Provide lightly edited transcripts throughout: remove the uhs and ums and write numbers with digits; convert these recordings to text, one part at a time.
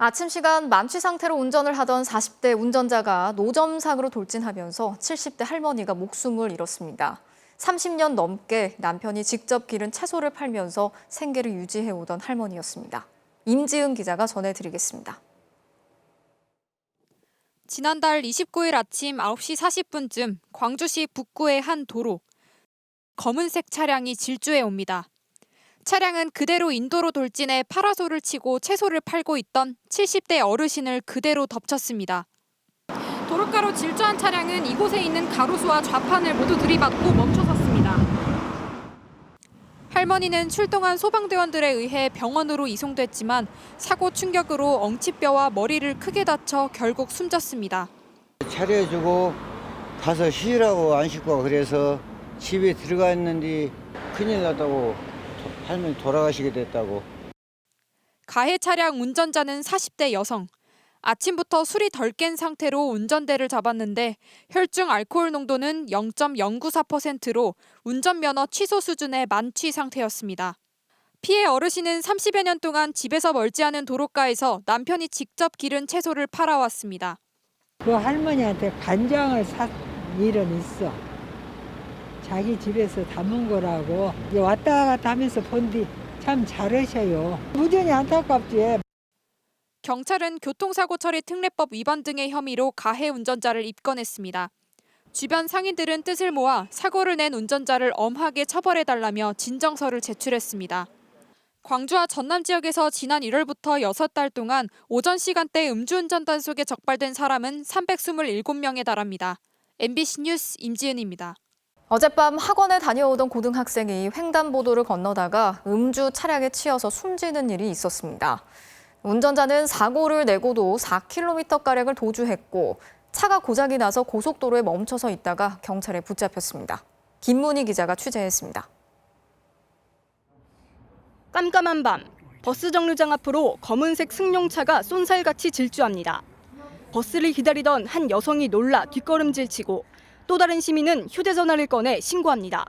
아침 시간 만취 상태로 운전을 하던 40대 운전자가 노점상으로 돌진하면서 70대 할머니가 목숨을 잃었습니다. 30년 넘게 남편이 직접 기른 채소를 팔면서 생계를 유지해오던 할머니였습니다. 임지은 기자가 전해드리겠습니다. 지난달 29일 아침 9시 40분쯤 광주시 북구의 한 도로. 검은색 차량이 질주해 옵니다. 차량은 그대로 인도로 돌진해 파라솔을 치고 채소를 팔고 있던 70대 어르신을 그대로 덮쳤습니다. 도로가로 질주한 차량은 이곳에 있는 가로수와 좌판을 모두 들이받고 멈춰섰습니다. 할머니는 출동한 소방대원들에 의해 병원으로 이송됐지만 사고 충격으로 엉치뼈와 머리를 크게 다쳐 결국 숨졌습니다. 차려주고 가서 쉬라고 안 씻고 그래서 집에 들어갔는데 큰일 났다고 할머니 돌아가시게 됐다고. 가해 차량 운전자는 40대 여성. 아침부터 술이 덜 깬 상태로 운전대를 잡았는데 혈중 알코올 농도는 0.094%로 운전면허 취소 수준의 만취 상태였습니다. 피해 어르신은 30여 년 동안 집에서 멀지 않은 도로가에서 남편이 직접 기른 채소를 팔아왔습니다. 그 할머니한테 간장을 산 일은 있어. 자기 집에서 담은 거라고 왔다 갔다 하면서 본 뒤 참 잘하셔요. 무전히 안타깝지. 경찰은 교통사고 처리 특례법 위반 등의 혐의로 가해 운전자를 입건했습니다. 주변 상인들은 뜻을 모아 사고를 낸 운전자를 엄하게 처벌해달라며 진정서를 제출했습니다. 광주와 전남 지역에서 지난 1월부터 6달 동안 오전 시간대 음주운전 단속에 적발된 사람은 327명에 달합니다. MBC 뉴스 임지은입니다. 어젯밤 학원에 다녀오던 고등학생이 횡단보도를 건너다가 음주 차량에 치여서 숨지는 일이 있었습니다. 운전자는 사고를 내고도 4km가량을 도주했고 차가 고장이 나서 고속도로에 멈춰서 있다가 경찰에 붙잡혔습니다. 김문희 기자가 취재했습니다. 깜깜한 밤, 버스 정류장 앞으로 검은색 승용차가 쏜살같이 질주합니다. 버스를 기다리던 한 여성이 놀라 뒷걸음질치고 또 다른 시민은 휴대전화를 꺼내 신고합니다.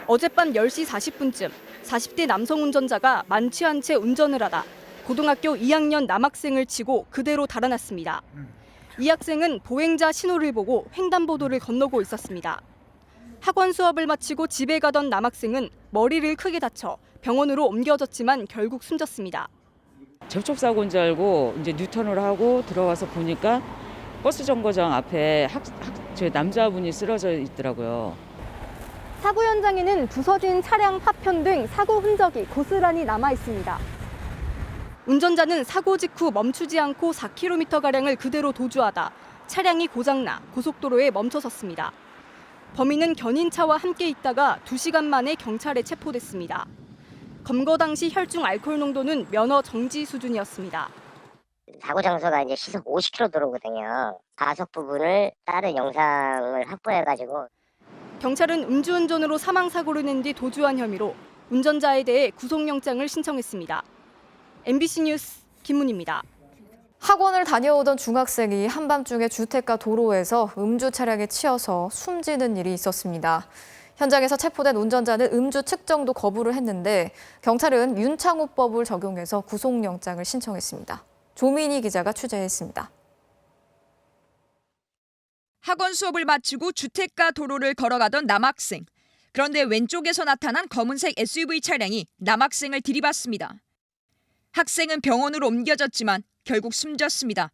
어젯밤 10시 40분쯤 40대 남성 운전자가 만취한 채 운전을 하다 고등학교 2학년 남학생을 치고 그대로 달아났습니다. 이 학생은 보행자 신호를 보고 횡단보도를 건너고 있었습니다. 학원 수업을 마치고 집에 가던 남학생은 머리를 크게 다쳐 병원으로 옮겨졌지만 결국 숨졌습니다. 접촉사고인 줄 알고 이제 뉴턴을 하고 들어가서 보니까 버스 정거장 앞에 저 남자분이 쓰러져 있더라고요. 사고 현장에는 부서진 차량 파편 등 사고 흔적이 고스란히 남아 있습니다. 운전자는 사고 직후 멈추지 않고 4km가량을 그대로 도주하다 차량이 고장나 고속도로에 멈춰섰습니다. 범인은 견인차와 함께 있다가 2시간 만에 경찰에 체포됐습니다. 검거 당시 혈중 알코올 농도는 면허 정지 수준이었습니다. 사고 장소가 이제 시속 50km 도로거든요. 과속 부분을 다른 영상을 확보해가지고 경찰은 음주운전으로 사망사고를 낸 뒤 도주한 혐의로 운전자에 대해 구속영장을 신청했습니다. MBC 뉴스 김문희입니다. 학원을 다녀오던 중학생이 한밤중에 주택가 도로에서 음주 차량에 치여서 숨지는 일이 있었습니다. 현장에서 체포된 운전자는 음주 측정도 거부를 했는데 경찰은 윤창호법을 적용해서 구속영장을 신청했습니다. 조민희 기자가 취재했습니다. 학원 수업을 마치고 주택가 도로를 걸어가던 남학생. 그런데 왼쪽에서 나타난 검은색 SUV 차량이 남학생을 들이받습니다. 학생은 병원으로 옮겨졌지만 결국 숨졌습니다.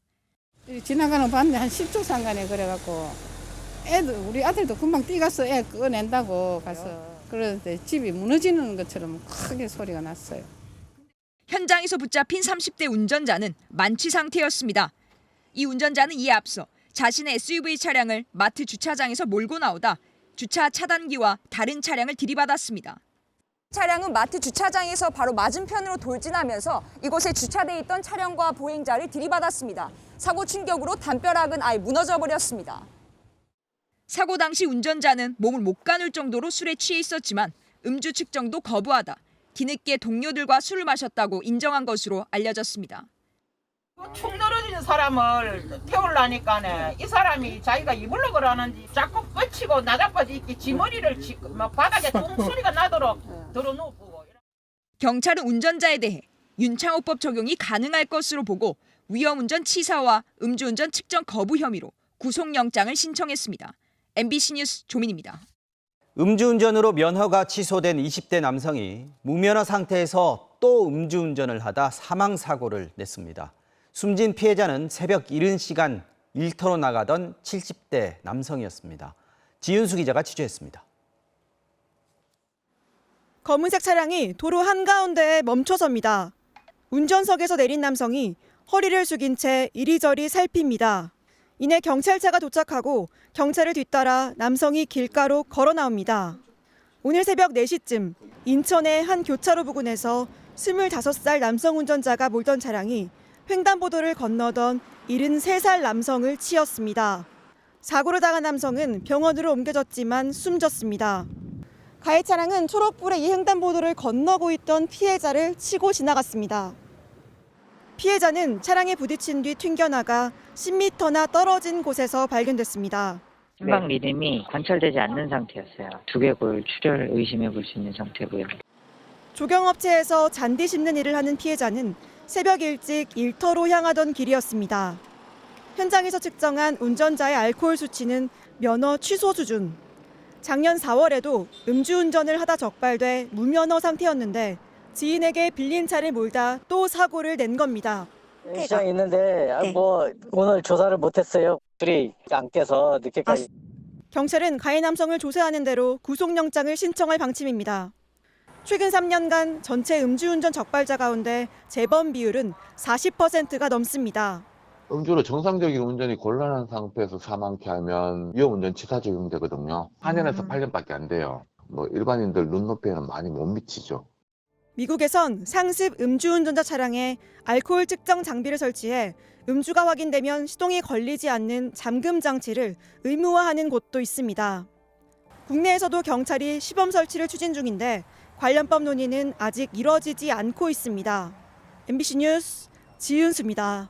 지나가는 봤는데 한 10초 상간에 그래갖고 우리 아들도 금방 뛰가서 애 꺼낸다고 가서 그런데 집이 무너지는 것처럼 크게 소리가 났어요. 현장에서 붙잡힌 30대 운전자는 만취 상태였습니다. 이 운전자는 이에 앞서 자신의 SUV 차량을 마트 주차장에서 몰고 나오다 주차 차단기와 다른 차량을 들이받았습니다. 차량은 마트 주차장에서 바로 맞은편으로 돌진하면서 이곳에 주차돼 있던 차량과 보행자를 들이받았습니다. 사고 충격으로 담벼락은 아예 무너져 버렸습니다. 사고 당시 운전자는 몸을 못 가눌 정도로 술에 취해 있었지만 음주 측정도 거부하다 뒤늦게 동료들과 술을 마셨다고 인정한 것으로 알려졌습니다. 축 늘어지는 사람을 태우려니까 이 사람이 자기가 입으려고 그러는지 자꾸 뻗치고 나자빠지 있게 지 머리를 치고 막 바닥에 똥 소리가 나도록 들어놓고. 경찰은 운전자에 대해 윤창호법 적용이 가능할 것으로 보고 위험운전 치사와 음주운전 측정 거부 혐의로 구속영장을 신청했습니다. MBC 뉴스 조민입니다. 음주운전으로 면허가 취소된 20대 남성이 무면허 상태에서 또 음주운전을 하다 사망사고를 냈습니다. 숨진 피해자는 새벽 이른 시간 일터로 나가던 70대 남성이었습니다. 지윤수 기자가 취재했습니다. 검은색 차량이 도로 한가운데에 멈춰섭니다. 운전석에서 내린 남성이 허리를 숙인 채 이리저리 살핍니다. 이내 경찰차가 도착하고 경찰을 뒤따라 남성이 길가로 걸어 나옵니다. 오늘 새벽 4시쯤 인천의 한 교차로 부근에서 25살 남성 운전자가 몰던 차량이 횡단보도를 건너던 73살 남성을 치었습니다. 사고를 당한 남성은 병원으로 옮겨졌지만 숨졌습니다. 가해 차량은 초록불의 이 횡단보도를 건너고 있던 피해자를 치고 지나갔습니다. 피해자는 차량에 부딪힌 뒤 튕겨나가 10m나 떨어진 곳에서 발견됐습니다. 심박 리듬이 관찰되지 않는 상태였어요. 두개골 출혈 의심해 볼 수 있는 상태고요. 조경업체에서 잔디 심는 일을 하는 피해자는 새벽 일찍 일터로 향하던 길이었습니다. 현장에서 측정한 운전자의 알코올 수치는 면허 취소 수준. 작년 4월에도 음주운전을 하다 적발돼 무면허 상태였는데 지인에게 빌린 차를 몰다 또 사고를 낸 겁니다. 시장에 있는데 뭐 오늘 조사를 못했어요. 둘이 안 깨서 늦게까지. 경찰은 가해 남성을 조사하는 대로 구속영장을 신청할 방침입니다. 최근 3년간 전체 음주운전 적발자 가운데 재범 비율은 40%가 넘습니다. 음주로 정상적인 운전이 곤란한 상태에서 사망케 하면 위험운전 치사 적용되거든요. 4년에서 8년밖에 안 돼요. 뭐 일반인들 눈높이에는 많이 못 미치죠. 미국에선 상습 음주운전자 차량에 알코올 측정 장비를 설치해 음주가 확인되면 시동이 걸리지 않는 잠금 장치를 의무화하는 곳도 있습니다. 국내에서도 경찰이 시범 설치를 추진 중인데 관련법 논의는 아직 이뤄지지 않고 있습니다. MBC 뉴스 지윤수입니다.